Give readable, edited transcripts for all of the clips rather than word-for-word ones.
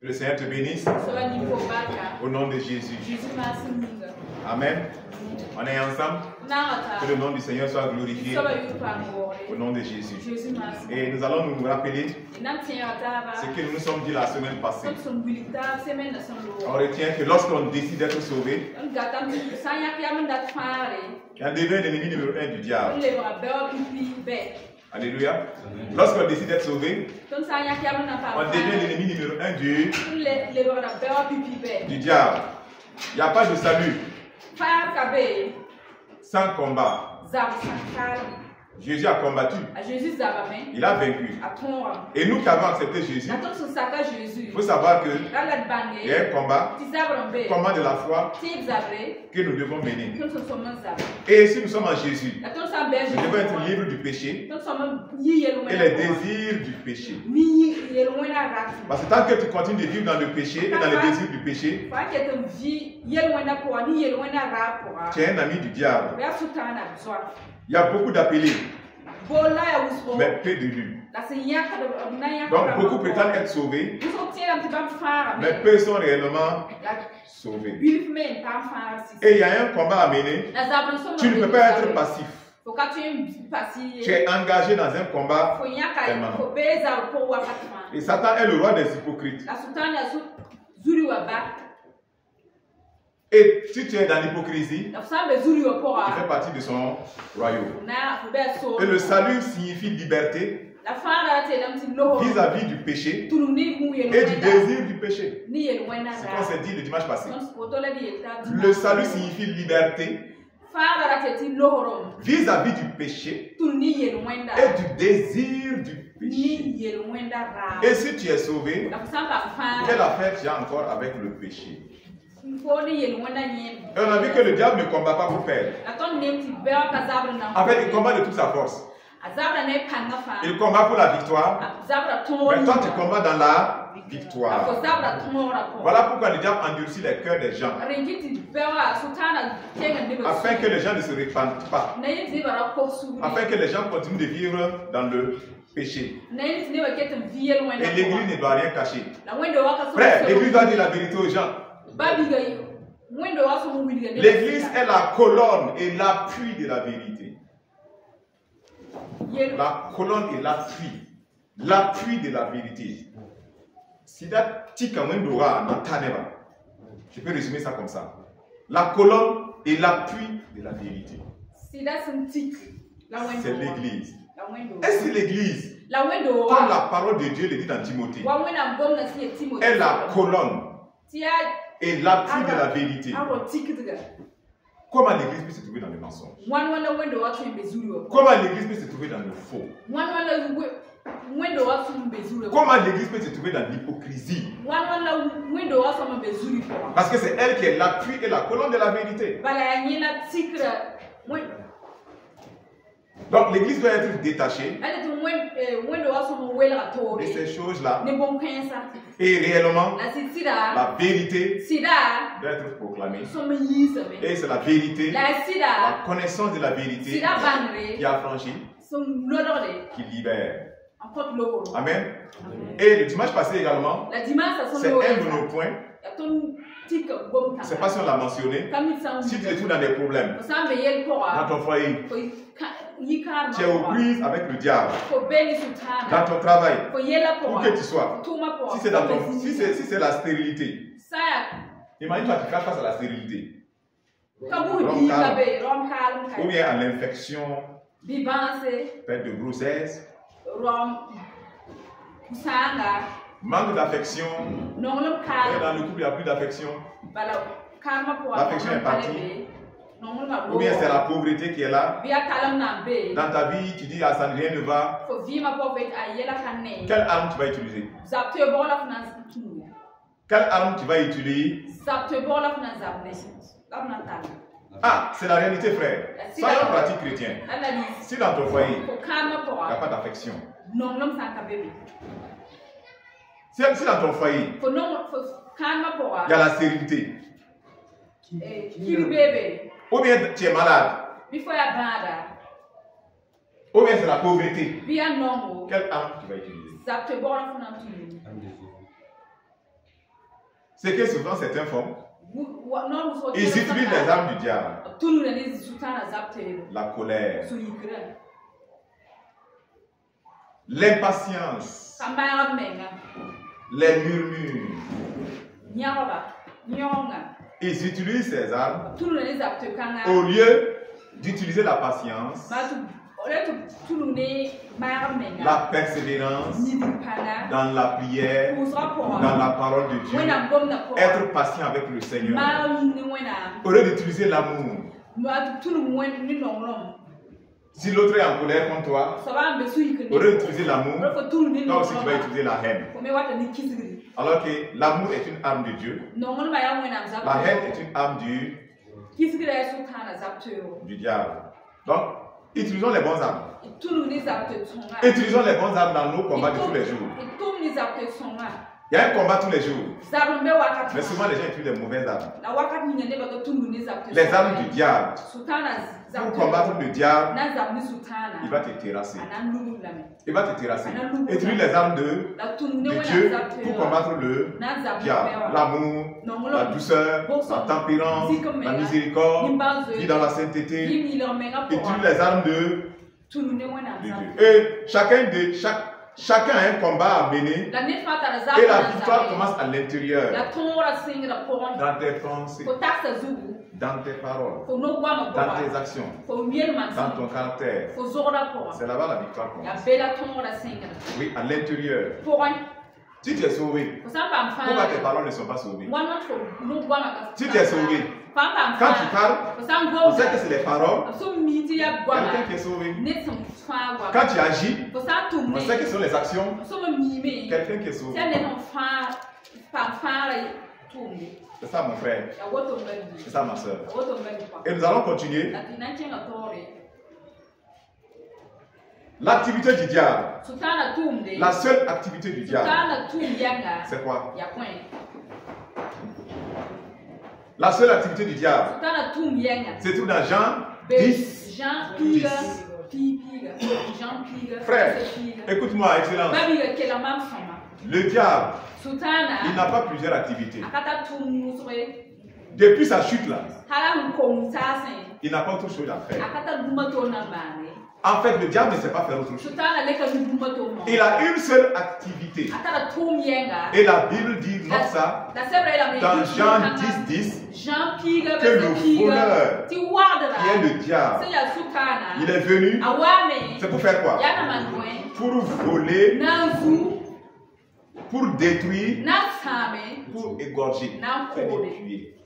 Que le Seigneur te bénisse. Au nom de Jésus. Amen. On est ensemble. Que le nom du Seigneur soit glorifié. Au nom de Jésus. Et nous allons nous rappeler ce que nous nous sommes dit la semaine passée. On retient que lorsqu'on décide d'être sauvé, on devient l'ennemi numéro 1 du diable. Alléluia. Lorsqu'on décide d'être sauvé, on devient l'ennemi numéro 1 du diable. Il n'y a pas de salut sans combat. Jésus a combattu. Il a vaincu. Et nous qui avons accepté Jésus, il faut savoir qu'il y a un combat de la foi que nous devons mener. Et si nous sommes en Jésus, nous devons être libres du péché et les désirs du péché. Parce que tant que tu continues de vivre dans le péché et dans les désirs du péché, tu es un ami du diable. Il y a beaucoup d'appelés, mais peu d'élus. Donc beaucoup prétendent être sauvés, mais peu sont réellement sauvés. Et il y a un combat à mener. Tu ne peux pas être passif. Tu es engagé dans un combat permanent. Et Satan est le roi des hypocrites. Et si tu es dans l'hypocrisie, tu fais partie de son royaume. Et le salut signifie liberté vis-à-vis du péché et du désir du péché. C'est ce qu'on s'est dit le dimanche passé. Le salut signifie liberté vis-à-vis du péché et du désir du péché. Et si tu es sauvé, quelle affaire tu as encore avec le péché? Et on a vu que le diable ne combat pas pour perdre. En fait, il combat de toute sa force. Il combat pour la victoire. Mais toi, tu combats dans la victoire. Voilà pourquoi le diable endurcit les cœurs des gens. Afin que les gens ne se répandent pas. Afin que les gens continuent de vivre dans le péché. Et l'église ne doit rien cacher. Frère, l'église doit dire la vérité aux gens. L'église est la colonne et l'appui de la vérité. La colonne et l'appui. L'appui de la vérité. Je peux résumer ça comme ça. La colonne et l'appui de la vérité. C'est l'église. Est-ce que l'église, comme la parole de Dieu le dit dans Timothée, est la colonne et l'appui de la vérité? Comment l'église peut se trouver dans le mensonge? Comment l'église peut se trouver dans le faux? Comment l'église peut se trouver dans l'hypocrisie? Parce que c'est elle qui est l'appui et la colonne de la vérité. Donc l'église doit être détachée de ces choses-là. Et réellement, la vérité doit être proclamée. Et c'est la vérité, la connaissance de la vérité qui affranchit, qui libère. Amen. Et le dimanche passé également, c'est un de nos points. C'est pas si on l'a mentionné. Si tu te trouves dans des problèmes dans ton foyer, tu es aux prises avec le diable, dans ton travail, où que tu sois, si c'est la stérilité, imagine toi tu fais face à la stérilité, ou bien à l'infection, perte de grossesse, manque d'affection, et dans le couple il n'y a plus d'affection, l'affection est partie. Ou bien c'est la pauvreté qui est là. Dans ta vie, tu dis, ah, ça rien ne va. Quelle arme tu vas utiliser? Quelle arme tu vas utiliser? Ah, c'est la réalité, frère. Soyons pratiques chrétiens. Si dans ton foyer, il n'y a pas d'affection. Si dans ton foyer, il y a la stérilité. Ou bien tu es malade. Ou bien c'est la pauvreté. Quelle arme tu vas utiliser? C'est que souvent certains font. Ils utilisent les armes du diable. La colère. L'impatience. Les murmures. Ils utilisent ces armes au lieu d'utiliser la patience, la persévérance dans la prière, dans la parole de Dieu, être patient avec le Seigneur, au lieu d'utiliser l'amour. Si l'autre est en colère contre toi, au lieu d'utiliser l'amour, toi aussi tu vas utiliser la haine. Alors que l'amour est une arme de Dieu, la haine est une arme du diable. Donc, utilisons les bonnes armes. Utilisons les bonnes armes dans nos combats de tous les jours. Il y a un combat tous les jours. Mais souvent les gens utilisent les mauvaises armes. Les armes du diable. Pour combattre le diable, il va te terrasser. Il va te terrasser. Utilise les armes de Dieu pour combattre le diable. L'amour, la douceur, la tempérance, la miséricorde, vie dans la sainteté. Utilise les armes de Dieu. Et chacun a un combat à mener et la victoire commence à l'intérieur, dans tes pensées, dans tes paroles, dans tes actions, dans ton caractère. C'est là-bas la victoire commence. Oui, à l'intérieur. Si tu es sauvé, pourquoi tes paroles ne sont pas sauvées? Si tu es sauvé, quand tu parles, on sait que c'est les paroles. Quelqu'un qui est sauvé. Quand tu agis, on sait que ce sont les actions. Quelqu'un qui est sauvé. C'est ça mon frère. C'est ça ma soeur. Et nous allons continuer. L'activité du diable. La seule activité du diable. C'est quoi? La seule activité du diable. C'est tout dans Jean 10. Frère, écoute-moi, excellence. Le diable, il n'a pas plusieurs activités. Depuis sa chute là, il n'a pas autre chose à faire. En fait, le diable ne sait pas faire autre chose. Il a une seule activité. Et la Bible dit non ça dans Jean 10, que le voleur, qui est le diable, il est venu, c'est pour faire quoi? Pour voler, pour détruire, pour égorger, pour tuer.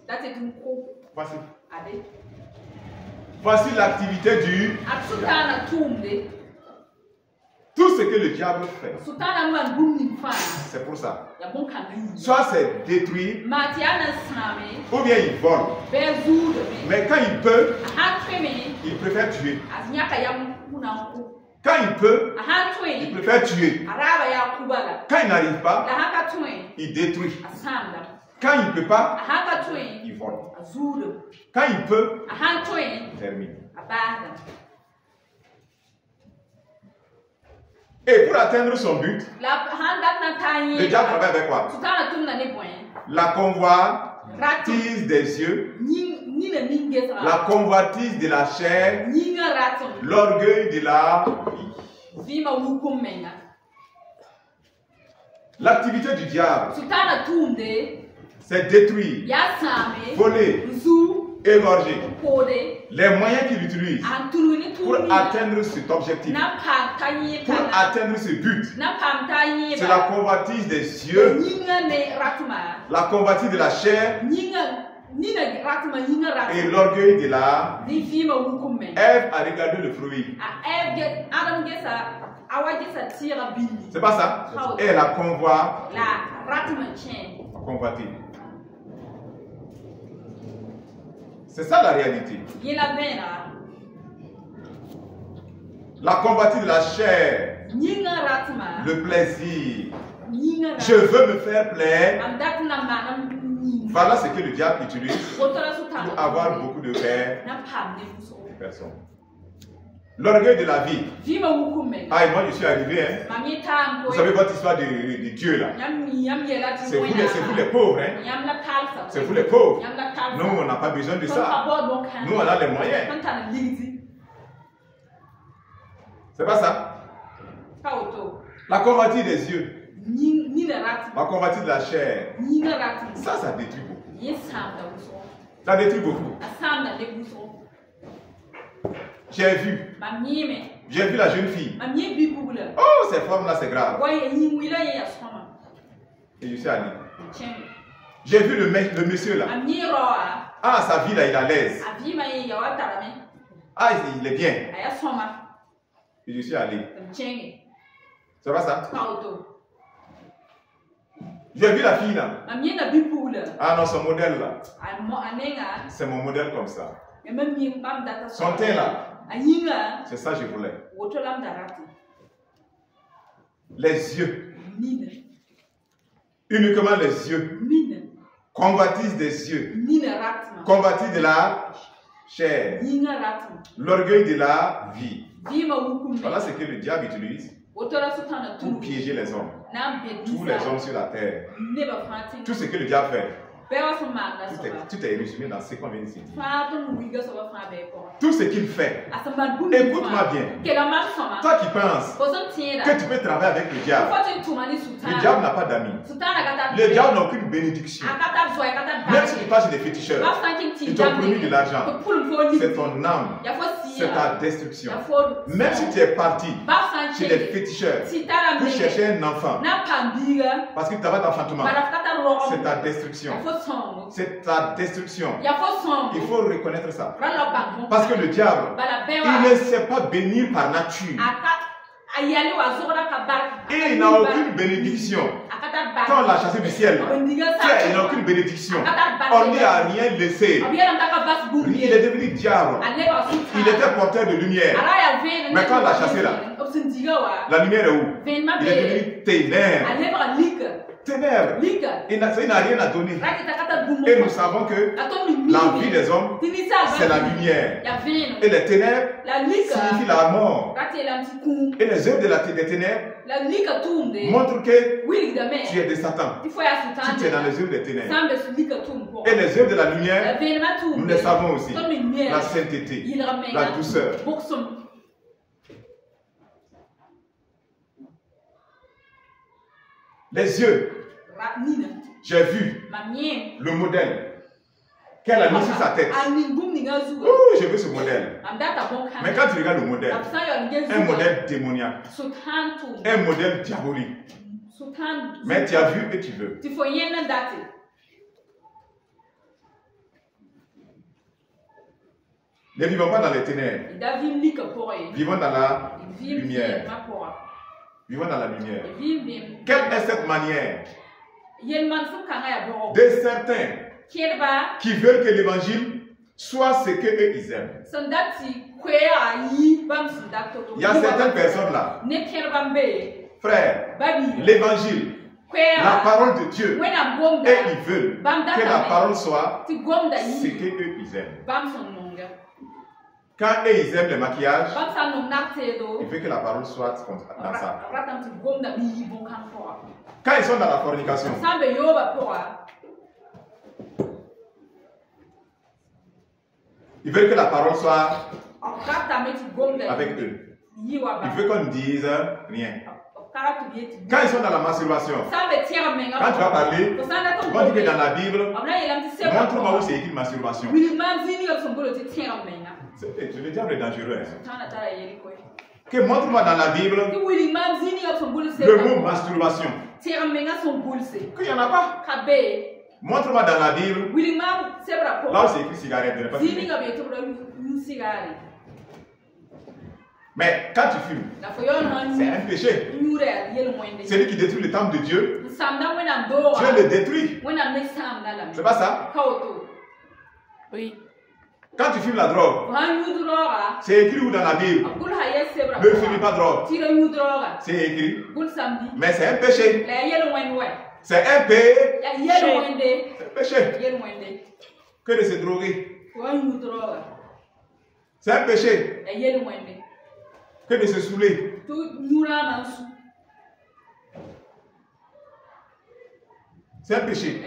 Voici l'activité du diable. Tout ce que le diable fait, c'est pour ça. Soit c'est détruire, ou bien il vole. Mais quand il peut, il préfère tuer. Quand il peut, il préfère tuer. Quand il n'arrive pas, il détruit. Quand il ne peut pas, il vole. Quand il peut, il termine. Et pour atteindre son but, le diable travaille avec quoi? La convoitise des yeux, la convoitise de la chair, l'orgueil de la vie. L'activité du diable, c'est détruire, voler, égorger. Les moyens qu'il utilise pour atteindre cet objectif, pour atteindre ce but, c'est la convoitise des yeux, la convoitise de la chair et l'orgueil de la vie. Ève a regardé le fruit. C'est pas ça? Et elle a convoité. C'est ça la réalité. La convoitise de la chair, le plaisir. Je veux me faire plaire. Voilà ce que le diable utilise pour avoir beaucoup de paix de personnes. L'orgueil de la vie. Ah, et moi je suis arrivé, hein. Vous savez votre histoire de Dieu là. C'est vous les pauvres, hein. C'est vous les pauvres. Nous, on n'a pas besoin de ça. Nous, on a les moyens. C'est pas ça? La convoitise des yeux. La convoitise de la chair. Ça détruit beaucoup. Ça détruit beaucoup. J'ai vu la jeune fille. Oh, cette femme-là, c'est grave. Et je suis allé. J'ai vu le monsieur là. Ah, sa vie là, il est à l'aise. Ah, il est bien. Et je suis allé. C'est pas ça? J'ai vu la fille là. Ah non, son modèle là. C'est mon modèle comme ça. Son teint là. C'est ça que je voulais. Les yeux. Uniquement les yeux. Convoitise des yeux. Convoitise de la chair. L'orgueil de la vie. Voilà ce que le diable utilise pour piéger les hommes. Tous les hommes sur la terre. Tout ce que le diable fait. Tout est résumé dans ce qu'on vient de se dire. Tout ce qu'il fait, écoute-moi bien. Toi qui penses que tu peux travailler avec le diable n'a pas d'amis. Le diable n'a aucune bénédiction. Même si tu passes chez des féticheurs, ils t'ont promis de l'argent. C'est ton âme. C'est ta destruction. Même si tu es parti chez des féticheurs pour chercher un enfant, parce que tu n'as pas d'enfantement, c'est ta destruction. C'est ta destruction. Il faut reconnaître ça. Parce que le diable, il ne sait pas bénir par nature. Et il n'a aucune bénédiction. Quand on l'a chassé du ciel, il n'a aucune bénédiction. On n'y a rien laissé. Il est devenu diable. Il était porteur de lumière. Mais quand on l'a chassé là, la lumière est où? Il est devenu ténèbres. Ténèbres. Il n'a rien à donner. Et nous savons que la vie des hommes, c'est la lumière. Et les ténèbres signifient la mort. Et les œuvres des ténèbres montrent que tu es de Satan. Tu es dans les œuvres des ténèbres. Et les œuvres de la lumière, nous les savons aussi. La sainteté, la douceur. Les yeux. J'ai vu le modèle qu'elle a mis sur sa tête. Je veux ce modèle. Mais quand tu regardes le modèle, un modèle démoniaque, un modèle diabolique. Mais tu as vu et tu veux. Ne vivons pas dans les ténèbres. Vivons dans la lumière. Vivons dans la lumière. Quelle est cette manière de certains qui veulent que l'évangile soit ce qu'eux ils aiment? Il y a certaines personnes là, frère, l'évangile, la parole de Dieu, et ils veulent que la parole soit ce qu'eux ils aiment. Quand eux ils aiment le maquillage, il veut que la parole soit dans ça. Quand ils sont dans la fornication, ils veulent que la parole soit avec eux. Ils veulent qu'on ne dise rien. Quand ils sont dans la masturbation, quand tu vas parler, tu vas dire que dans la Bible, montre-moi où c'est écrit masturbation. Le diable est dangereux. Que montre-moi dans la Bible le mot masturbation. Qu'il n'y en a pas. Montre-moi dans la Bible là où c'est écrit cigarette. Mais quand tu fumes, c'est un péché. Celui qui détruit le temple de Dieu, Dieu le détruit. C'est pas ça? Oui. Quand tu fumes la drogue, c'est écrit où dans la Bible? Ne fume pas de drogue. C'est écrit. Mais c'est un péché. C'est un péché. C'est un péché. Que de se droguer. C'est un péché. que de se saouler. C'est un péché.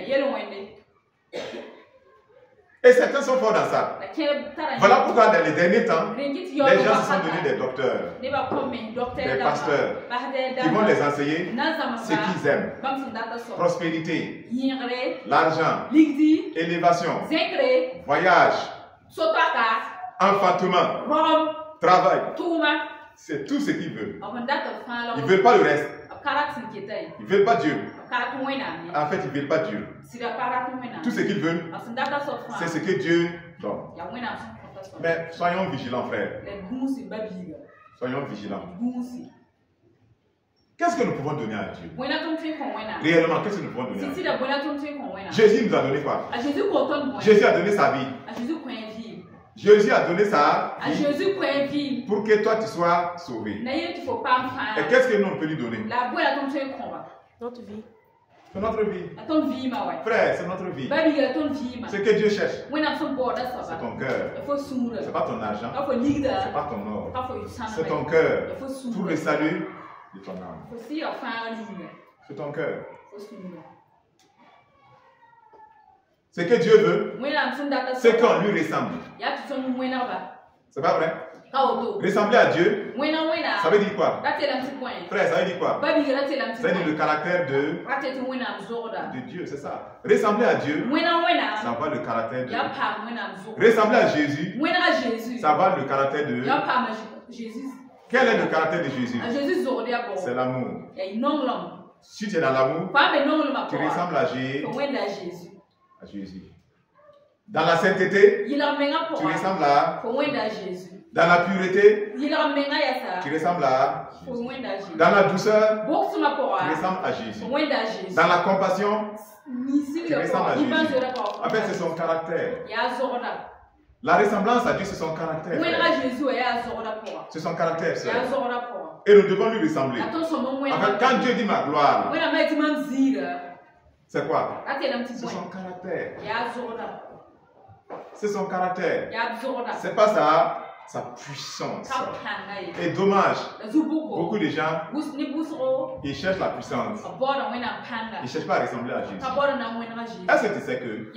Et certains sont forts dans ça. Voilà pourquoi dans les derniers temps, les gens se sont devenus des docteurs, des pasteurs, qui vont les enseigner ce qu'ils aiment. Prospérité, l'argent, élévation, voyage, enfantement, travail. C'est tout ce qu'ils veulent. Ils ne veulent pas le reste. Ils ne veulent pas Dieu. En fait, ils ne veulent pas Dieu. Tout ce qu'ils veulent, c'est ce que Dieu donne. Mais soyons vigilants, frères. Soyons vigilants. Qu'est-ce que nous pouvons donner à Dieu? Réellement, qu'est-ce que nous pouvons donner à Dieu? Jésus nous a donné quoi? Jésus a donné sa vie. Jésus a donné sa vie pour que toi tu sois sauvé. Et qu'est-ce que nous on peut lui donner? Notre vie. C'est notre vie. Frère, c'est notre vie. Ce que Dieu cherche, c'est ton cœur. C'est pas ton argent. C'est pas ton or. C'est ton cœur. Pour le salut de ton âme. C'est ton cœur. Ce que Dieu veut, c'est qu'on lui ressemble. C'est pas vrai? Ressembler à Dieu, ça veut dire quoi? Frère, ça veut dire quoi? Ça veut dire le caractère de Dieu, c'est ça. Ressembler à Dieu, ça va le caractère de Dieu. Ressembler à Jésus, ça va le caractère de Jésus. Quel est le caractère de Jésus? C'est l'amour. Si tu es dans l'amour, tu ressembles à Jésus. Dans la sainteté, tu ressembles à Jésus. Dans la pureté, tu ressembles à Jésus. Dans la douceur, tu ressembles à Jésus. Dans la compassion, tu ressembles à Jésus. En fait, c'est son caractère. La ressemblance à Dieu, c'est son caractère. C'est son caractère. Et nous devons lui ressembler. En fait, quand Dieu dit ma gloire, c'est quoi? C'est son caractère. C'est son caractère. C'est pas sa puissance. Et dommage, beaucoup de gens, ils cherchent la puissance. Ils ne cherchent pas à ressembler à Jésus. Est-ce que tu sais que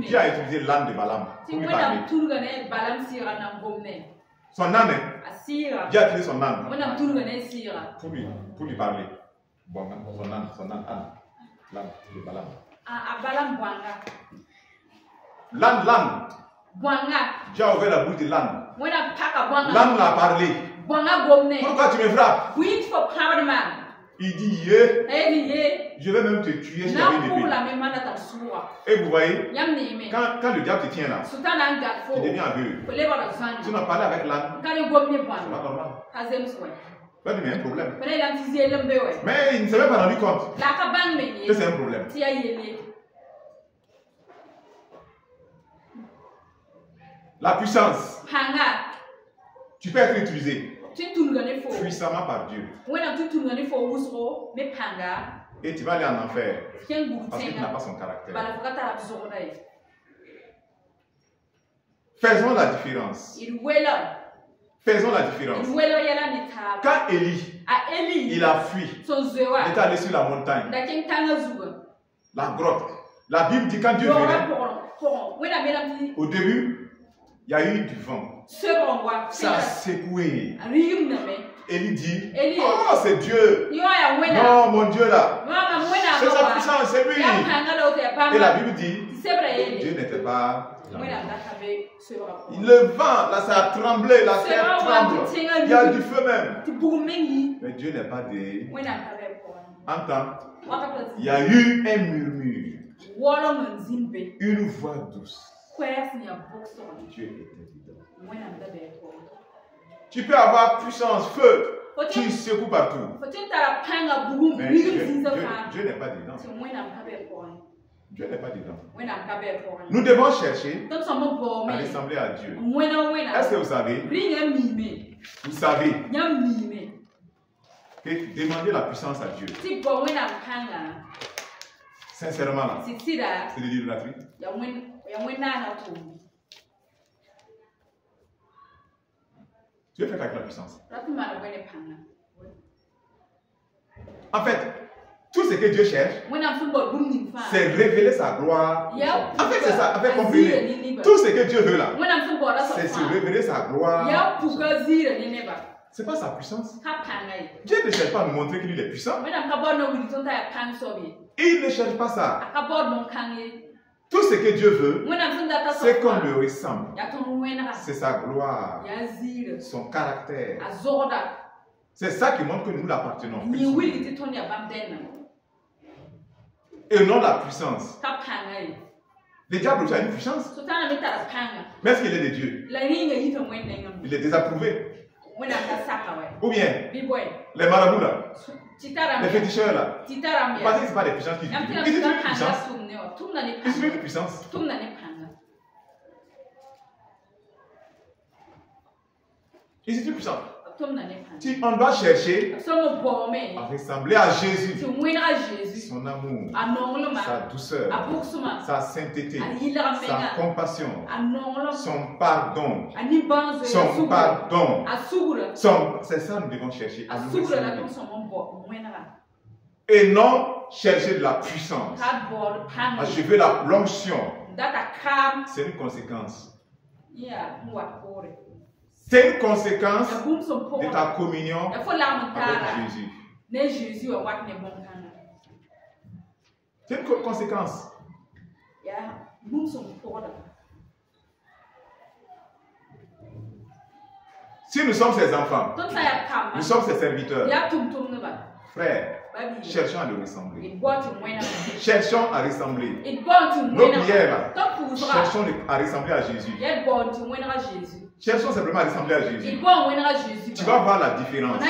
Dieu a utilisé l'âne de Balaam pour lui parler? Son âne, Dieu a utilisé son âne pour lui parler. Bon, son âne, l'âne de Balaam. L'âne. Dieu a ouvert la bouche de l'âne. L'âne l'a parlé. Pourquoi tu me frappes? Il dit, je vais même te tuer si j'avais une épée. Et vous voyez, quand le diable te tient là, tu deviens aveugle. Tu n'as parlé avec l'âne, c'est pas normal. Il y a un problème. Mais il ne s'est même pas rendu compte que c'est un problème. La puissance. Tu peux être utilisé puissamment par Dieu. Et tu vas aller en enfer parce que tu n'as pas son caractère. Faisons la différence. Faisons la différence. Quand Élie, il a fui, il est allé sur la montagne, la grotte. La Bible dit quand Dieu venait, au début, il y a eu du vent. Ça a secoué. Élie dit, oh c'est Dieu. Non, mon Dieu là. C'est sa puissance, c'est lui. Et la Bible dit, Dieu n'était pas là. Le vent, là ça a tremblé, la terre tremble. Il y a du feu même. Mais Dieu n'est pas des... Entends, il y a eu un murmure. Une voix douce. Dieu était dedans. Tu peux avoir puissance, feu, tu secoues partout. Mais Dieu n'est pas dedans. Dieu n'est pas dedans. Nous devons chercher à ressembler à Dieu. Est-ce que vous savez? Vous savez que demander la puissance à Dieu, sincèrement là, c'est de l'idolâtrie. Tu veux faire avec la puissance. En fait, tout ce que Dieu cherche, c'est révéler sa gloire. En fait, c'est ça. En fait, comprenez. Tout ce que Dieu veut là, c'est se révéler sa gloire. C'est pas sa puissance. Dieu ne cherche pas à nous montrer qu'il est puissant. Il ne cherche pas ça. Tout ce que Dieu veut, c'est qu'on le ressemble. C'est sa gloire, son caractère. C'est ça qui montre que nous l'appartenons. Et non la puissance. Le diable aussi a une puissance. Mais est-ce qu'il est de Dieu? Il est désapprouvé. Ou bien, les marabouts là, les féticheurs là, vous pensez que ce n'est pas des puissances qui utilisent. Ils utilisent une puissance. Ils utilisent une puissance. Ils utilisent une puissance. On doit chercher à ressembler à Jésus. Son amour, sa douceur, sa sainteté, sa compassion, son pardon. Son pardon. C'est ça que nous devons chercher. À nous ressembler. Et non chercher de la puissance. Je veux l'onction. C'est une conséquence. C'est une conséquence de ta communion avec Jésus. C'est une conséquence. Si nous sommes ses enfants, nous sommes ses serviteurs, frères, cherchons à le ressembler. Cherchons à ressembler. Nos prières, cherchons à ressembler à Jésus. Cherchons simplement à ressembler à Jésus. Tu vas voir la différence.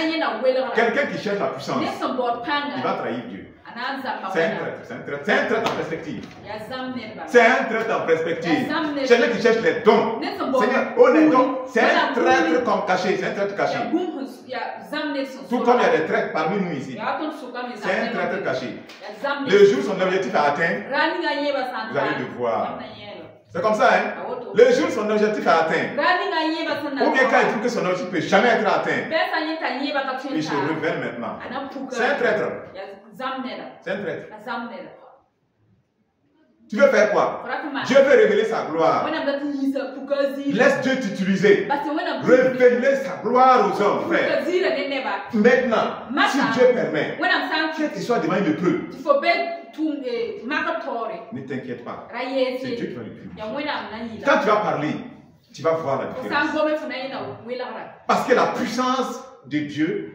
Quelqu'un qui cherche la puissance, il va trahir Dieu. C'est un traître. C'est un traître en perspective. C'est un traître en perspective. Quelqu'un qui cherche les dons. Seigneur, oh les dons. C'est un traître comme caché. C'est un traître caché. Tout comme il y a des traîtres parmi nous ici. C'est un traître caché. Le jour où son objectif est atteint, vous allez le voir. C'est comme ça, hein? Le jour où son objectif est atteint, ou bien quand il trouve que son objectif ne peut jamais être atteint, il se révèle maintenant. C'est un traître. C'est un traître. Tu veux faire quoi? Dieu veut révéler sa gloire. Laisse Dieu t'utiliser. Révéler sa gloire aux hommes, frère. Maintenant, si Dieu permet, qu'il soit devant une épreuve, ne t'inquiète pas. C'est Dieu qui va l'utiliser. Quand tu vas parler, tu vas voir la différence. Parce que la puissance de Dieu,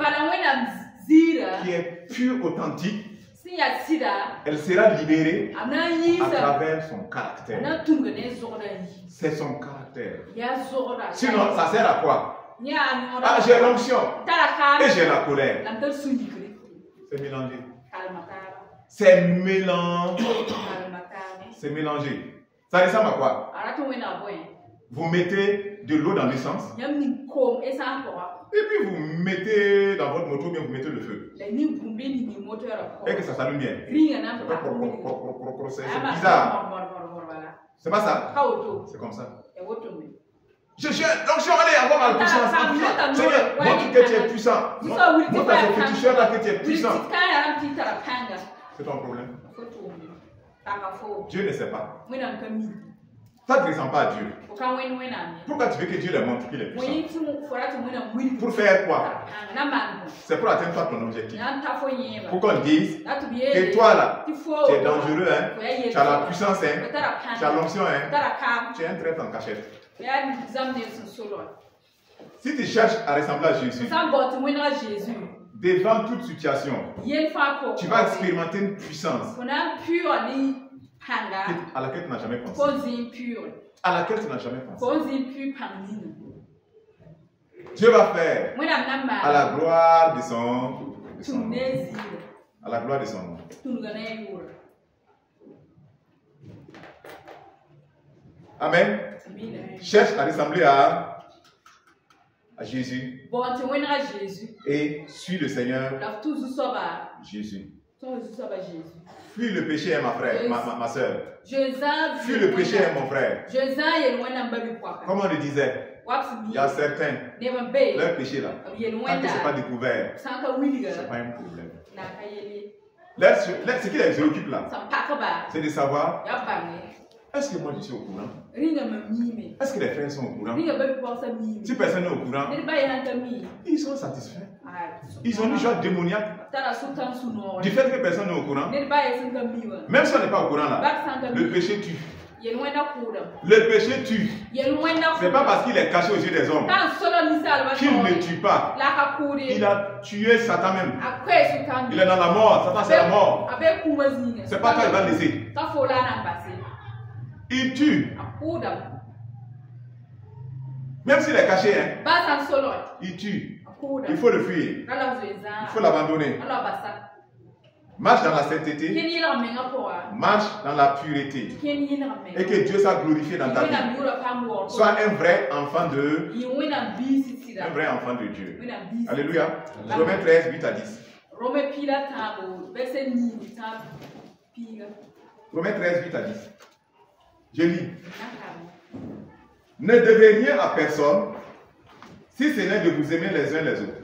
qui est pure, authentique, elle sera libérée à travers son caractère. C'est son caractère. Sinon, ça sert à quoi? Ah, j'ai l'onction et j'ai la colère. C'est mélangé. C'est mélangé. C'est mélangé. Ça ressemble à quoi? Vous mettez de l'eau dans l'essence. Et puis vous mettez dans votre moto, bien vous mettez le feu. Et que ça s'allume bien. C'est bizarre. C'est pas ça? C'est comme ça. Donc je vais aller avoir la puissance. Seigneur, montre que tu es puissant. Montre à ces féticheurs là que tu es puissant. C'est ton problème. Dieu ne sait pas. Ça ne ressemble pas à Dieu. Pourquoi tu veux que Dieu leur montre qu'il est puissant? Pour faire quoi? C'est pour atteindre toi ton objectif. Pour qu'on dise que toi là, tu es dangereux, hein? Tu as la puissance, hein? Tu as l'onction, hein? Tu es un traître en cachette. Si tu cherches à ressembler à Jésus, devant toute situation, tu vas expérimenter une puissance à laquelle tu n'as jamais pensé. À laquelle tu n'as jamais pensé. Dieu va faire à la gloire de son nom. À la gloire de son nom. Amen. Cherche à ressembler à Jésus. Et suis le Seigneur Jésus. Fuis le péché, ma frère, ma soeur. Fuis le péché, mon frère. Comme on le disait, Il y a certains, leur péché là, tant que ce n'est pas découvert, ce n'est pas un problème. Ce qui les occupe là, c'est de savoir, est-ce que moi je suis au courant? Est-ce que les frères sont au courant? Si personne n'est au courant, ils sont satisfaits. Ils ont une joie démoniaque du fait que personne n'est au courant. Même si on n'est pas au courant là, le péché tue. Le péché tue. Ce n'est pas parce qu'il est caché aux yeux des hommes qu'il ne tue pas. Il a tué Satan même. Il est dans la mort. Satan c'est la mort. Ce n'est pas toi qui vas le laisser. Il tue. Même s'il est caché, hein, il tue. Il faut le fuir. Il faut l'abandonner. Marche dans la sainteté. Marche dans la pureté. Et que Dieu soit glorifié dans ta vie. Sois un vrai enfant de Dieu. Alléluia. Romains 13, 8 à 10. Romains 13, 8 à 10. Je lis. Ne devez rien à personne si ce n'est de vous aimer les uns les autres.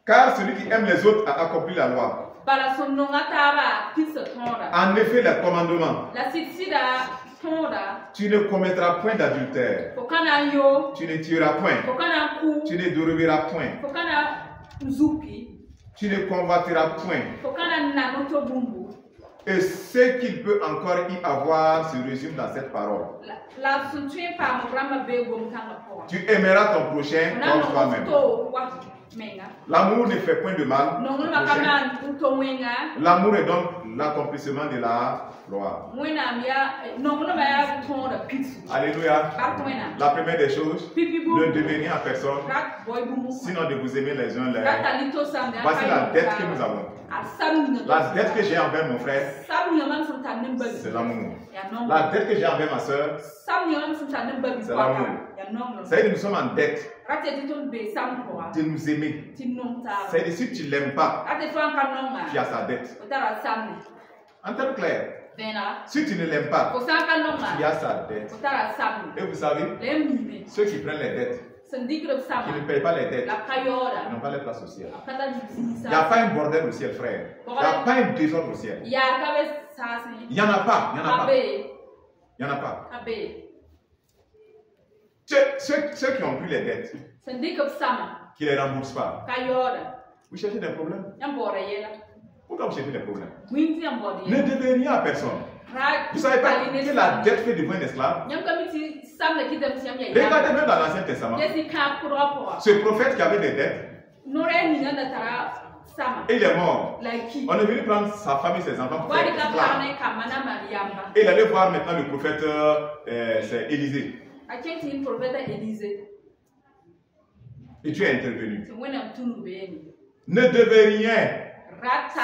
Car celui qui aime les autres a accompli la loi. En effet, les commandements. Tu ne commettras point d'adultère. Tu ne tueras point. Tu ne déroberas point. Tu ne convoiteras point. Et ce qu'il peut encore y avoir se résume dans cette parole. Tu aimeras ton prochain comme toi-même. L'amour ne fait point de mal. L'amour est donc l'accomplissement de la loi. Alléluia. La première des choses, ne devez rien à personne, sinon de vous aimer les uns les autres. Voici la dette que nous avons. La dette que j'ai envers mon frère, c'est l'amour. La dette que j'ai envers ma soeur, c'est l'amour. C'est-à-dire que nous sommes en dette de nous aimer. C'est-à-dire que si tu ne l'aimes pas, tu as sa dette. En termes clairs, si tu ne l'aimes pas, tu as sa dette. Et vous savez, ceux qui prennent les dettes, qui ne payent pas les dettes, ils n'ont pas les places au ciel. Il n'y a pas un bordel au ciel, frère. Il n'y a pas un désordre au ciel. Il n'y en a pas. Il n'y en a pas. Il n'y en a pas. Ceux qui ont pris les dettes, qui ne les remboursent pas, vous cherchez des problèmes. Pourquoi vous cherchez des problèmes? Ne devez rien à personne. Vous ne savez pas que la dette fait de vous un esclave? Regardez même dans l'Ancien Testament. Ce prophète qui avait des dettes, il est mort. On est venu prendre sa femme et ses enfants pour faire esclave. Et il allait voir maintenant le prophète, c'est Élisée. Et Dieu est intervenu. Ne devez rien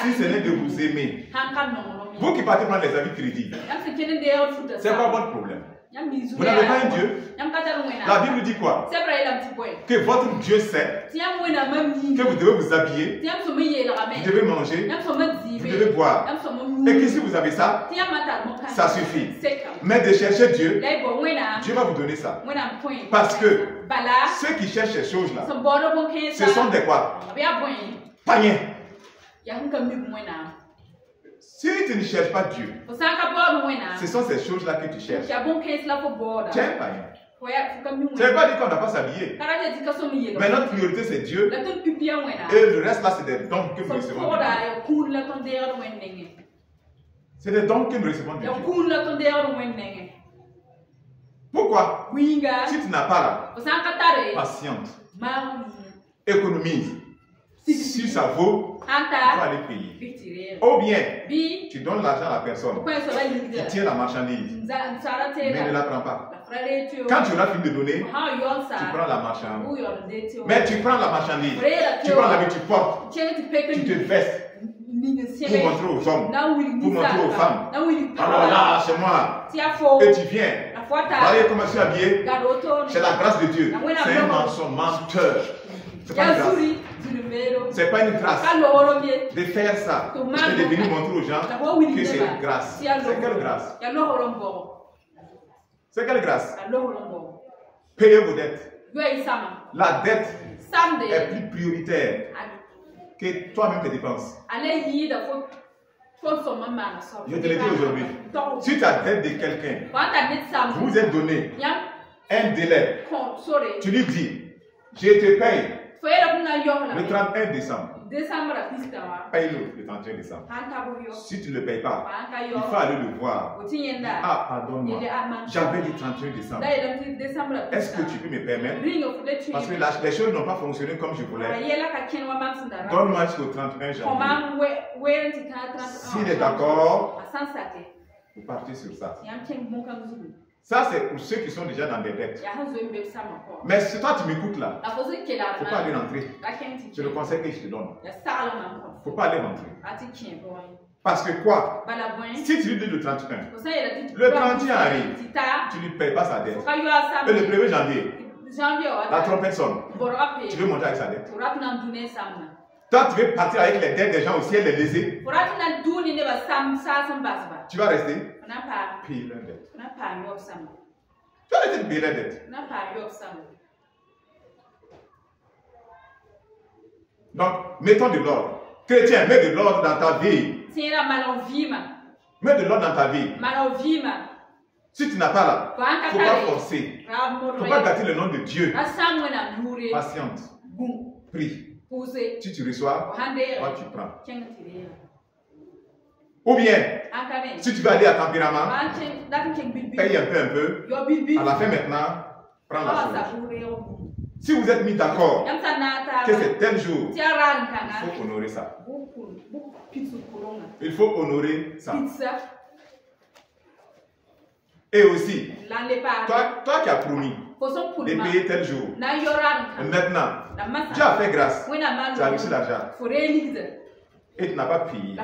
si ce n'est de vous aimer. Vous qui partez prendre les avis de crédit, c'est pas votre problème. Vous n'avez pas un Dieu. La Bible dit quoi? Que votre Dieu sait que vous devez vous habiller, vous devez manger, vous devez boire. Et que si vous avez ça, ça suffit. Mais de chercher Dieu, Dieu va vous donner ça. Parce que ceux qui cherchent ces choses-là, ce sont des quoi? Païens. Si tu ne cherches pas Dieu, ce sont ces choses-là que tu cherches. Tu es un païen. Ça ne veut pas dire qu'on n'a pas s'habiller. Mais notre priorité c'est Dieu. Et le reste là c'est des dons que nous recevons. C'est des dons que nous recevons de Dieu. Pourquoi? Si tu n'as pas là, patiente, économise. Si ça vaut, il faut aller payer. Ou bien, tu donnes l'argent à la personne qui tient la marchandise, mais ne la prends pas. Quand tu auras fini de donner, tu prends la marchandise. Mais tu prends la marchandise, tu prends la vie, tu portes, tu te vestes pour montrer aux hommes, pour montrer aux femmes. Alors là, c'est moi. Et tu viens. Voyez comment je suis habillé. C'est la grâce de Dieu. C'est un menteur. C'est pas une grâce. C'est pas une grâce de faire ça et de venir montrer aux gens que c'est une grâce. C'est quelle grâce? C'est quelle grâce? Payez vos dettes. La dette est plus prioritaire que toi-même tes dépenses. Je te le dis aujourd'hui. Si tu as dette de quelqu'un, vous êtes donné un délai. Tu lui dis, je te paye le 31 décembre. Paye-le le 31 décembre. Si tu ne le payes pas, il faut aller le voir. Ah, pardonne-moi. J'avais dit 31 décembre. Est-ce que tu peux me permettre? Parce que les choses n'ont pas fonctionné comme je voulais. Donne-moi jusqu'au 31 janvier. S'il est d'accord, vous partez sur ça. Ça, c'est pour ceux qui sont déjà dans des dettes. Mais si toi, tu m'écoutes là, il ne faut pas aller rentrer. C'est le conseil que je te donne. Il ne faut pas aller rentrer. Parce que quoi? Si tu lui dis le 31, le 31 arrive, tu ne lui payes pas sa dette. Et le 1er janvier, la trompette sonne. Tu veux monter avec sa dette. Toi, tu veux partir avec les dettes des gens aussi et les laisser. Tu vas rester payer leur dette. Tu vas rester payer leur dette. Donc, mettons de l'ordre. Chrétien, mets de l'ordre dans ta vie. Mets de l'ordre dans ta vie. Si tu n'as pas là, il ne faut pas forcer. Il ne faut pas gâter le nom de Dieu. Patiente. Prie. Si tu reçois, toi tu prends. Ou bien, si tu veux aller à tempérament, paye un peu. À la fin maintenant, prends la chose. Si vous êtes mis d'accord que c'est tel jour, il faut honorer ça. Il faut honorer ça. Et aussi, toi qui as promis de payer tel jour, maintenant, Dieu a fait grâce, tu as reçu l'argent. Et tu n'as pas payé.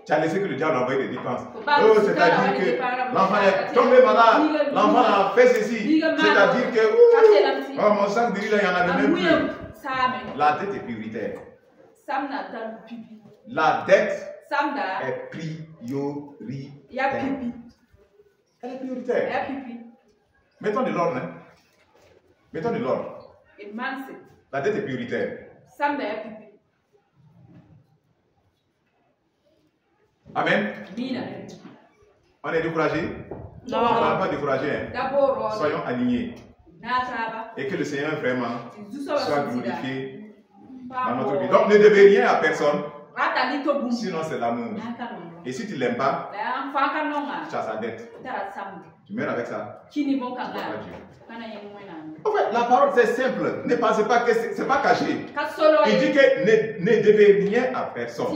Tu as laissé que le diable envoie des dépenses. Oh, c'est-à-dire que l'enfant est tombé malade, l'enfant a fait ceci. C'est-à-dire que oh, mon sac de riz là, il n'y en avait même plus. La dette est prioritaire. La dette est prioritaire. Elle est prioritaire. Mettons de l'ordre. Hein? Mettons de l'ordre. La dette est prioritaire. Amen. On est découragé? Non. On ne va pas décourager. Hein? Soyons alignés. Et que le Seigneur vraiment soit glorifié dans notre vie. Donc ne devez rien à personne. Sinon c'est l'amour. Et si tu ne l'aimes pas, tu as sa dette. Tu meurs avec ça. En fait, la parole c'est simple. Ne pensez pas que ce n'est pas caché. Il dit que ne devez rien à personne.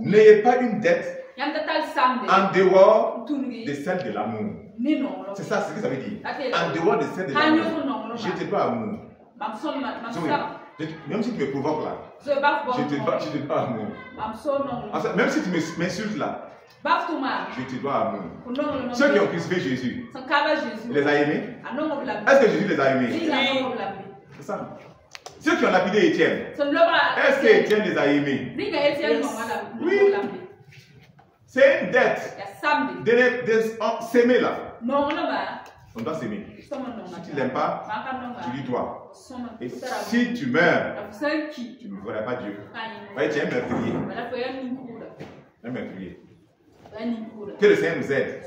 N'ayez pas une dette en dehors de celle de l'amour. C'est ça, c'est ce que ça veut dire. En dehors de celle de l'amour. Je te dois amour. Même si tu me provoques là, je te dois amour. Même si tu m'insultes là, je te dois amour. Ceux qui ont crucifié Jésus, il les a aimés? Est-ce que Jésus les a aimés? C'est ça. Ceux qui ont lapidé Étienne, est-ce que Étienne les a aimés? Oui. C'est une dette. De s'aimer là. On doit s'aimer. Si tu ne l'aimes pas, tu lui dois. Et si tu meurs, tu ne verras pas Dieu. Tu es un meurtrier. Un meurtrier. Que le Seigneur nous aide.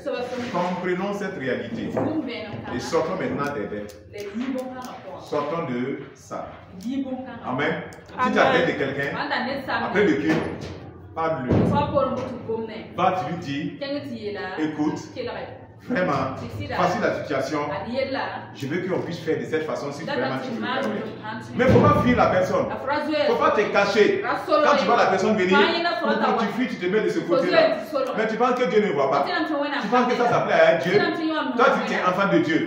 Comprenons cette réalité. Et sortons maintenant des dettes. Sortons de ça. Amen. Si tu as dette de quelqu'un, après le culte, parle-lui. Va, tu lui dis, écoute, vraiment, facile la situation. Je veux qu'on puisse faire de cette façon si vraiment tu veux. Mais il ne faut pas fuir la personne. Il ne faut pas te cacher. Quand tu vois la personne venir, quand tu fuis, tu te mets de ce côté-là. Mais tu penses que Dieu ne voit pas. Tu penses que ça s'appelle à Dieu. Toi, tu es enfant de Dieu.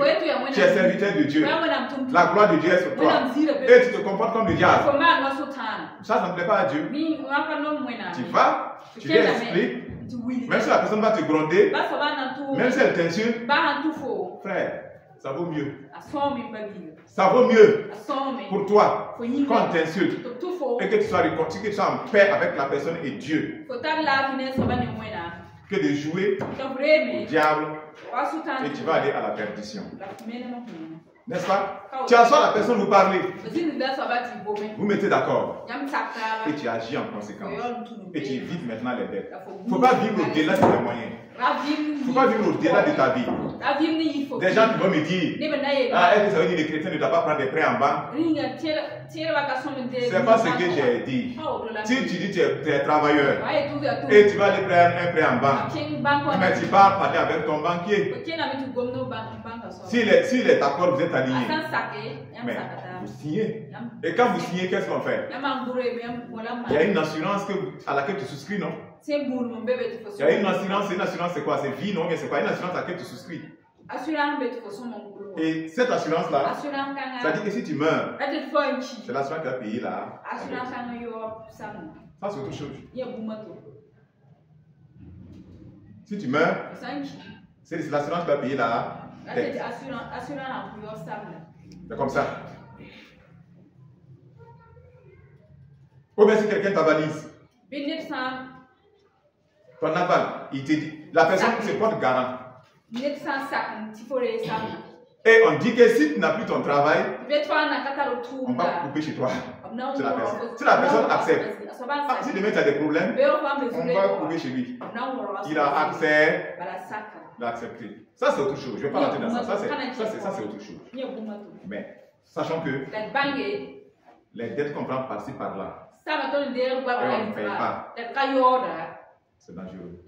Tu es serviteur de Dieu. La gloire de Dieu est sur toi. Et tu te comportes comme le diable. Ça ne plaît pas à Dieu. Tu vas, tu lui expliques. Même si la personne va te gronder, même si elle t'insulte, frère, Ça vaut mieux. Ça vaut mieux pour toi qu'on t'insulte et que tu sois réconcilié, que tu sois en paix avec la personne et Dieu, que de jouer au diable et tu vas aller à la perdition. N'est-ce pas? Tu assois la personne, vous parlez. Vous mettez d'accord. Et tu agis en conséquence. Et tu évites maintenant les dettes. Il ne faut pas vivre au-delà de tes moyens. Il ne faut pas vivre au-delà de ta vie. Des gens qui vont me dire, ah, est-ce que ça veut dire que les chrétiens ne doivent pas prendre des prêts en banque? C'est pas ce que j'ai dit. Si tu dis que tu es travailleur et tu vas aller prendre un prêt en banque, mais tu pars parler avec ton banquier. S'il est d'accord, vous êtes alignés. Mais vous signez. Et quand vous signez, qu'est-ce qu'on fait? Il y a une assurance à laquelle tu souscris, non? Il y a une assurance c'est quoi? C'est vie, non? Mais c'est quoi une assurance à laquelle tu souscris? Et cette assurance-là, ça dit que si tu meurs, c'est l'assurance qui va payer là. Ça, c'est autre chose. Si tu meurs, c'est l'assurance qui va payer là. C'est comme ça. Ou bien si quelqu'un t'avalise, ton aval, il te dit, la personne se porte garant. Et on dit que si tu n'as plus ton travail, on va couper chez toi. C'est la personne. Si la personne accepte, si demain tu as des problèmes, on va couper chez lui. Il a accès, il a accepté. Ça c'est autre chose. Je ne vais pas rentrer dans ça. Ça c'est autre chose. Mais sachant que les dettes qu'on prend par-ci par-là, on ne paye pas. C'est dangereux.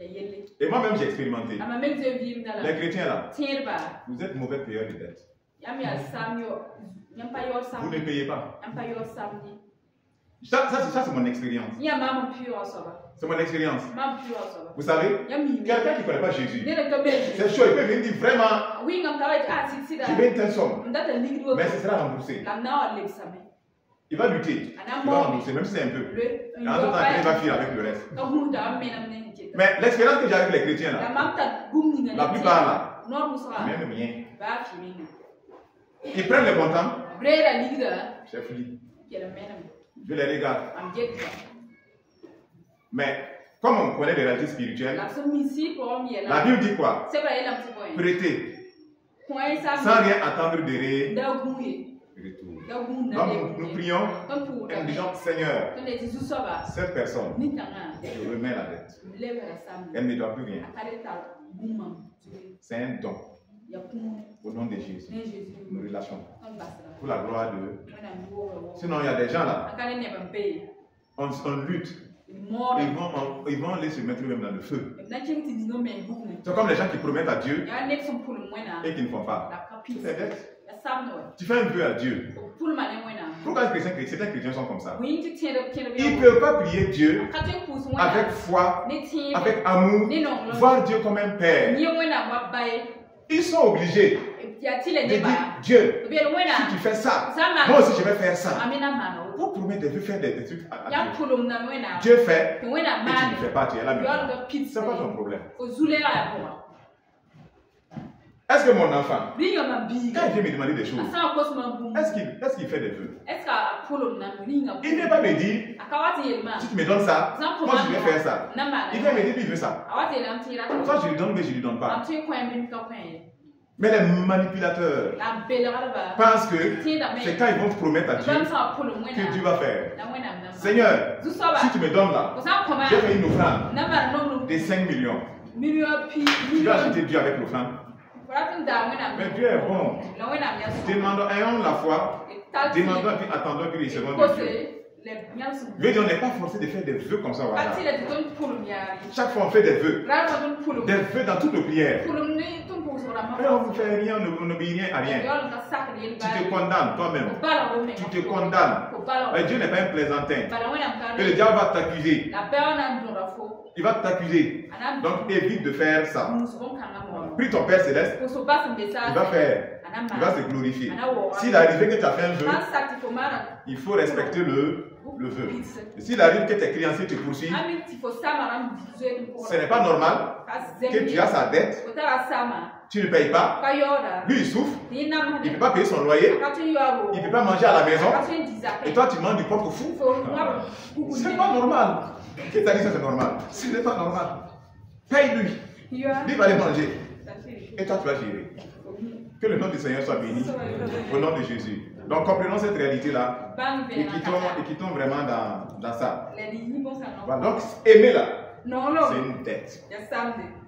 Et moi-même, j'ai expérimenté. Les chrétiens là, vous êtes mauvais payeurs de dettes. Vous ne payez pas. Ça c'est mon expérience. C'est mon expérience. Vous savez, quelqu'un qui ne connaît pas Jésus, c'est chaud, il peut venir dire vraiment, je vais une telle somme, mais ce sera remboursé. Il va lutter, il va rembourser, même si c'est un peu. Et en tout temps, il va fuir avec le reste. Mais l'expérience que j'ai avec les chrétiens là, la plupart là, même rien. Ils prennent les montants, c'est fini. Je les regarde. Mais comme on connaît les réalités spirituelles, la Bible dit quoi? Prêter sans rien attendre de retour. Donc nous prions et nous disons, Seigneur, cette personne, je remets la dette. Elle ne doit plus rien. C'est un don. Au nom de Jésus, nous relâchons. Pour la gloire de Dieu. Sinon, il y a des gens là, on lutte. Ils vont aller se mettre même dans le feu. C'est comme les gens qui promettent à Dieu et qui ne font pas. C'est des dettes. Tu fais un vœu à Dieu. Pourquoi certains chrétiens sont comme ça? Ils ne peuvent pas prier Dieu avec foi, avec amour, voir Dieu comme un père. Ils sont obligés de dire, Dieu, si tu fais ça, moi aussi je vais faire ça. Pour promettre de faire des trucs à Dieu. Dieu fait, et tu ne fais pas, tu es là. C'est pas ton problème. Est-ce que mon enfant, quand il vient me demander des choses, est-ce qu'il fait des vœux? Il ne vient pas me dire, si tu me donnes ça, moi je vais faire ça. Il vient me dire, il veut ça. Soit je lui donne, mais je ne lui donne pas. Mais les manipulateurs pensent que c'est quand ils vont promettre à Dieu que Dieu va faire. Seigneur, si tu me donnes là, j'ai fait une offrande de 5 millions. Tu vas acheter Dieu avec l'offrande. Mais Dieu est bon. Demandons, ayons la foi, demandons et puis attendons que les secondes de Dieu. Je veux dire, on n'est pas forcé de faire des vœux comme ça. Voilà. Chaque fois on fait des vœux. Des vœux dans toutes nos prières. Mais on ne fait rien, on n'obéit rien à rien. Tu te condamnes toi-même. Tu te condamnes. Mais Dieu n'est pas un plaisantin. Et le diable va t'accuser. Il va t'accuser. Donc évite de faire ça. Prie ton Père Céleste. Il va faire. Il va se glorifier. S'il arrive que tu as fait un vœu, il faut respecter le vœu. Et s'il arrive que tes créanciers te poursuivent, ce n'est pas normal que tu as sa dette Tu ne payes pas. Lui, il souffre. Il ne peut pas payer son loyer. Il ne peut pas manger à la maison. Et toi, tu manges du porc fou. C'est pas normal. Qui t'a dit ça, c'est normal? Ce n'est pas normal. Paye-lui. Lui va aller manger. Et toi, tu vas gérer. Que le nom du Seigneur soit béni. Au nom de Jésus. Donc, comprenons cette réalité-là. Et quittons vraiment dans ça. Voilà. Donc, aimer là. C'est une dette.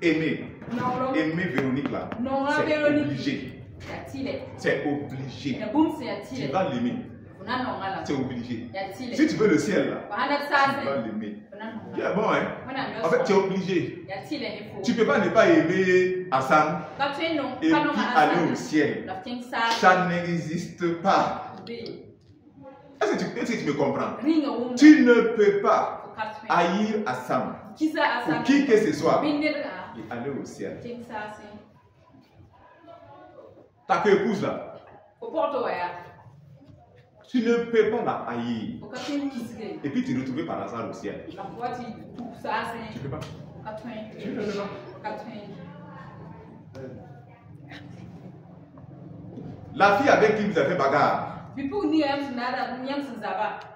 Aimer. Aimer Véronique là. C'est obligé. C'est obligé. Tu vas l'aimer. C'est obligé. Si tu veux le ciel là, tu vas l'aimer. C'est bon, hein? En fait, tu es obligé. Tu ne peux pas ne pas aimer Hassan et puis aller au ciel. Ça n'existe pas. Est-ce que tu me comprends? Tu ne peux pas haïr Hassan ou qui que ce soit et aller au ciel. Ta épouse là, tu ne peux pas la haïr et puis te retrouver par hasard au ciel. Tu ne peux pas. Tu ne peux pas. La fille avec qui vous avez fait bagarre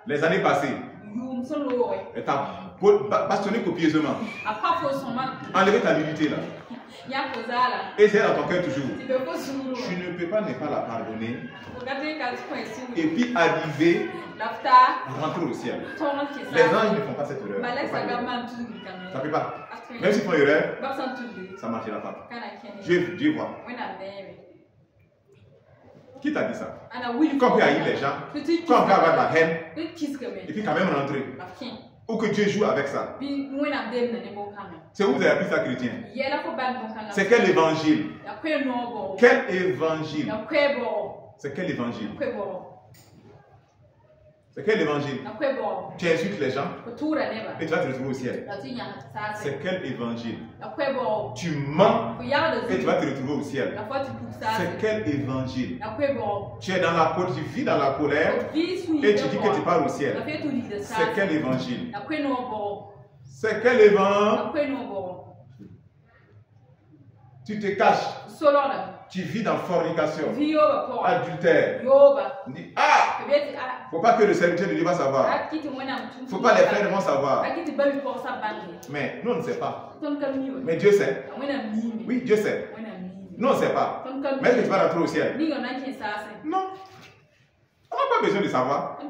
les années passées, elle t'a bastonné copieusement. Enlevez ta nudité là. Et c'est dans ton cœur toujours. Tu ne peux pas ne pas la pardonner et puis arriver à rentrer au ciel. Les anges ne font pas cette erreur. Ça ne peut pas. Même s'ils font erreur, ça ne marchera pas. Dieu voit. Qui t'a dit ça? Quand on peut haïr les gens, quand on peut avoir de la haine, et puis quand même rentrer. Ou que Dieu joue avec ça. C'est où vous avez appris ça, chrétien? C'est quel évangile? Quel évangile? C'est quel évangile? C'est quel évangile? Tu insultes les gens et tu vas te retrouver au ciel. C'est quel évangile? Tu mens et tu vas te retrouver au ciel. C'est quel évangile? Tu es dans la colère, tu vis dans la colère et tu dis que tu pars au ciel. C'est quel évangile? C'est quel évangile? Tu te caches. Tu vis dans fornication, adultère. Ah! Faut pas que le serviteur de Dieu va savoir. Faut pas les frères vont savoir. Mais nous on ne sait pas. Mais Dieu sait. Oui, Dieu sait. Nous on ne sait pas. Mais est-ce que tu vas rentrer au ciel? Non. On n'a pas besoin de savoir. On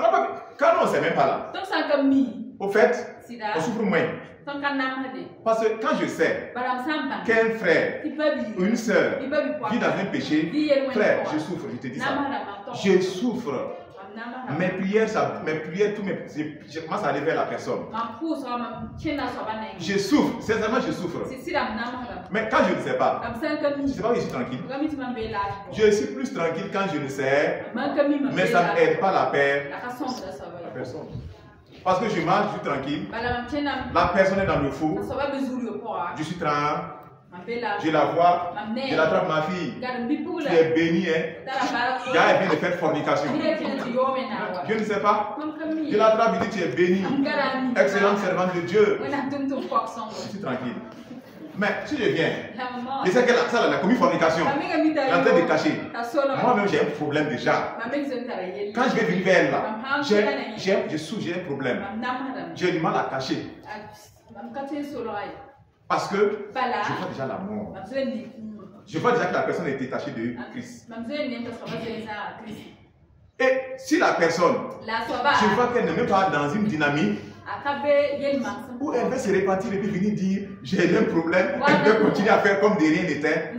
n'a pas... Quand on ne sait même pas là. Au fait, on souffre moins. Parce que quand je sais qu'un frère ou une soeur vit dans un péché, frère, je souffre, je te dis ça. Je souffre. Mes prières, je commence à aller vers la personne. Je souffre, sincèrement je souffre. Mais quand je ne sais pas, je ne sais pas où je suis tranquille. Je suis plus tranquille quand je ne sais, mais ça n'aide pas la personne. Parce que je marche, je suis tranquille. La personne est dans le faux. Je suis tranquille. Je la vois. Je l'attrape ma fille. Tu es bénie. Elle vient de faire fornication. Je ne sais pas. Je l'attrape, je dis tu es bénie. Excellente servante de Dieu. Je suis tranquille. Mais si je viens, je sais que ça, elle a commis fornication. Elle est en train de cacher. Moi-même, j'ai un problème déjà. Quand je vais venir vers elle, là, je souffre, j'ai un problème. J'ai du mal à cacher. Parce que je vois déjà la mort. Je vois déjà que la personne est détachée de Christ. Et si la personne, je vois qu'elle n'est même pas dans une dynamique où elle veut se répartir et puis venir dire j'ai un problème, elle veut continuer à faire comme de rien n'était.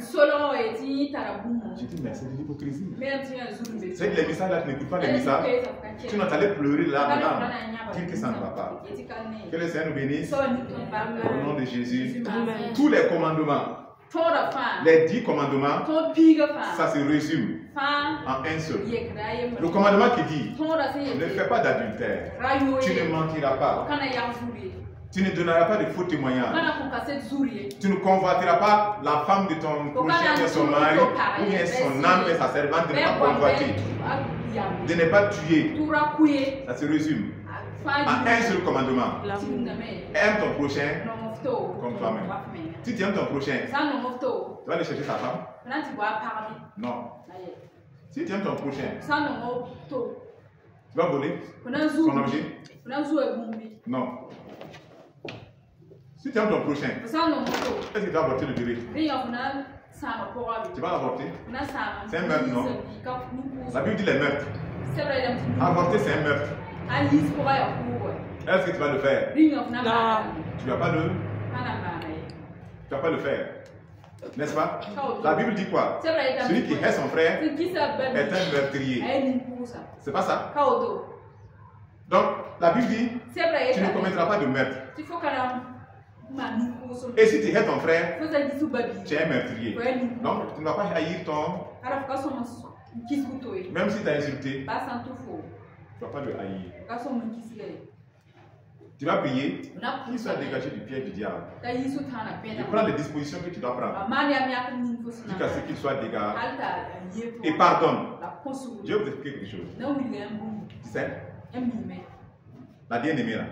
J'ai dit mais c'est de l'hypocrisie. C'est que les messages là, tu n'écoutes pas les messages. Tu n'as allé pleurer là maintenant, dire que ça ne va pas. Que le Seigneur nous bénisse. Au nom de Jésus. Tous les commandements, les 10 commandements, ça se résume en un seul. Le commandement qui dit ne fais pas d'adultère, tu ne mentiras pas, tu ne donneras pas de faux témoignages, tu ne convoiteras pas la femme de ton prochain, de son mari, ou bien son âme et sa servante, de ne pas convoiter, de ne pas tuer. Ça se résume. en un seul commandement. Aime ton prochain comme toi-même. Si tu aimes ton prochain, tu vas aller chercher ta femme? Non. Si tu aimes ton prochain, tu vas voler son objet? Non. Si tu aimes ton prochain, est-ce que tu vas avorter le bébé? Tu vas avorter? C'est un meurtre, non? La Bible dit les meurtres. Avorter, c'est un meurtre. Est-ce que tu vas le faire? Non. Tu ne vas pas le faire. N'est-ce pas? La Bible dit quoi? Celui qui hait son frère est un meurtrier. C'est pas ça? Donc, la Bible dit, tu ne commettras pas de meurtre. Et si tu hais ton frère, tu es un meurtrier. Donc, tu ne vas pas haïr ton... Même si tu as insulté, tu ne vas pas le haïr. Tu vas prier, qu'il soit dégagé du piège du diable. Et prends les dispositions que tu dois prendre. Jusqu'à ce qu'il soit dégagé. Et pardonne. Je vais vous expliquer quelque chose. Tu sais, la bien-aimée là,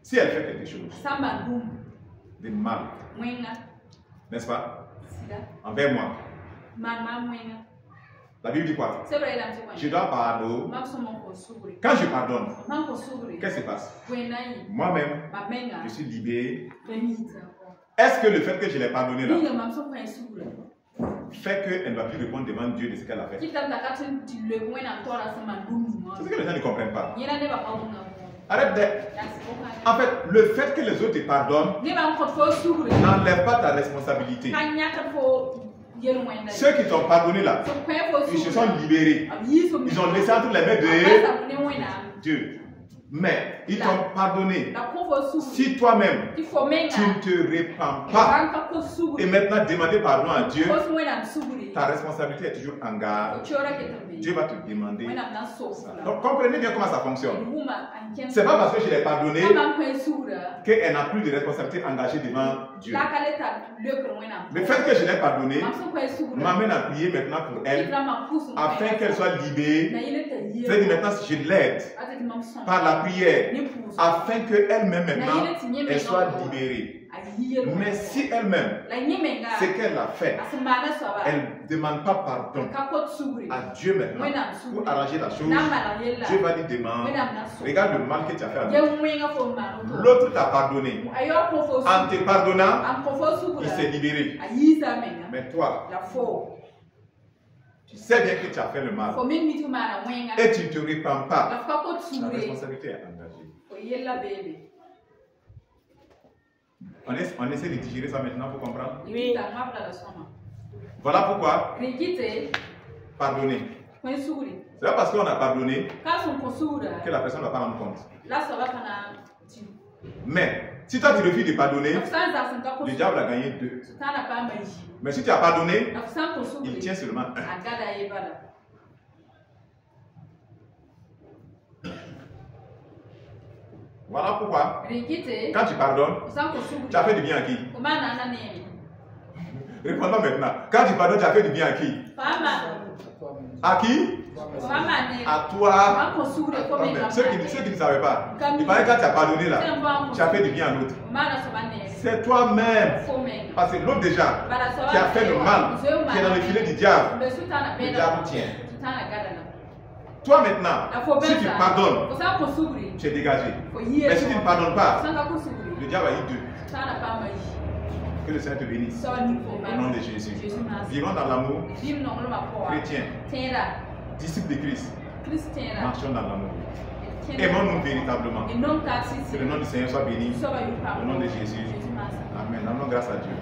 si elle fait quelque chose de mal, n'est-ce pas, envers moi, la Bible dit quoi? Je dois pardonner. Quand je pardonne, qu'est-ce qui se passe? Moi-même, je suis libéré. Est-ce que le fait que je l'ai pardonné là fait qu'elle ne va plus répondre devant Dieu de ce qu'elle a fait? C'est ce que les gens ne comprennent pas. Arrête de... En fait, le fait que les autres te pardonnent n'enlève pas ta responsabilité. Ceux qui t'ont pardonné là, ils se sont libérés. Ils ont laissé entre les mains de Dieu. Mais ils t'ont pardonné. Si toi-même, tu ne te répands pas et maintenant demander pardon à Dieu, ta responsabilité est toujours en garde. Dieu va te demander ça. Donc comprenez bien comment ça fonctionne. C'est pas parce que je l'ai pardonné qu'elle n'a plus de responsabilité engagée devant Dieu. Le fait que je l'ai pardonné m'amène à prier maintenant pour elle afin qu'elle soit libérée. C'est-à-dire maintenant si je l'aide par la prière afin qu'elle-même maintenant elle soit libérée. Mais si elle-même, ce qu'elle a fait, elle ne demande pas pardon à Dieu maintenant pour arranger la chose, Dieu va lui demander, regarde le mal que tu as fait à l'autre. L'autre t'a pardonné. En te pardonnant, il s'est libéré. Mais toi, tu sais bien que tu as fait le mal et tu ne te répands pas. La responsabilité est engagée. On essaie de digérer ça maintenant pour comprendre. Oui. Voilà pourquoi pardonner. C'est pas parce qu'on a pardonné que la personne ne va pas rendre compte. Mais si toi tu refuses de pardonner, le diable a gagné 2. Mais si tu as pardonné, il tient seulement 1. Voilà pourquoi, quand tu pardonnes, tu as fait du bien à qui? Réponds-moi maintenant. Quand tu pardonnes, tu as fait du bien à qui? À qui? À toi. Ceux qui ne savaient pas. Il paraît que quand tu as pardonné là, tu as fait du bien à l'autre. C'est toi-même. Parce que l'autre déjà, qui a fait le mal, qui est dans le filet du diable, le diable tient. Toi maintenant, si tu pardonnes, tu es dégagé. Mais si tu ne pardonnes pas, le diable a eu 2. Que le Seigneur te bénisse. Au nom de Jésus. Vivons dans l'amour chrétien. Disciples de Christ. Marchons dans l'amour. Aimons-nous véritablement. Que le nom du Seigneur soit béni. Au nom de Jésus. Amen. Rendons grâce à Dieu.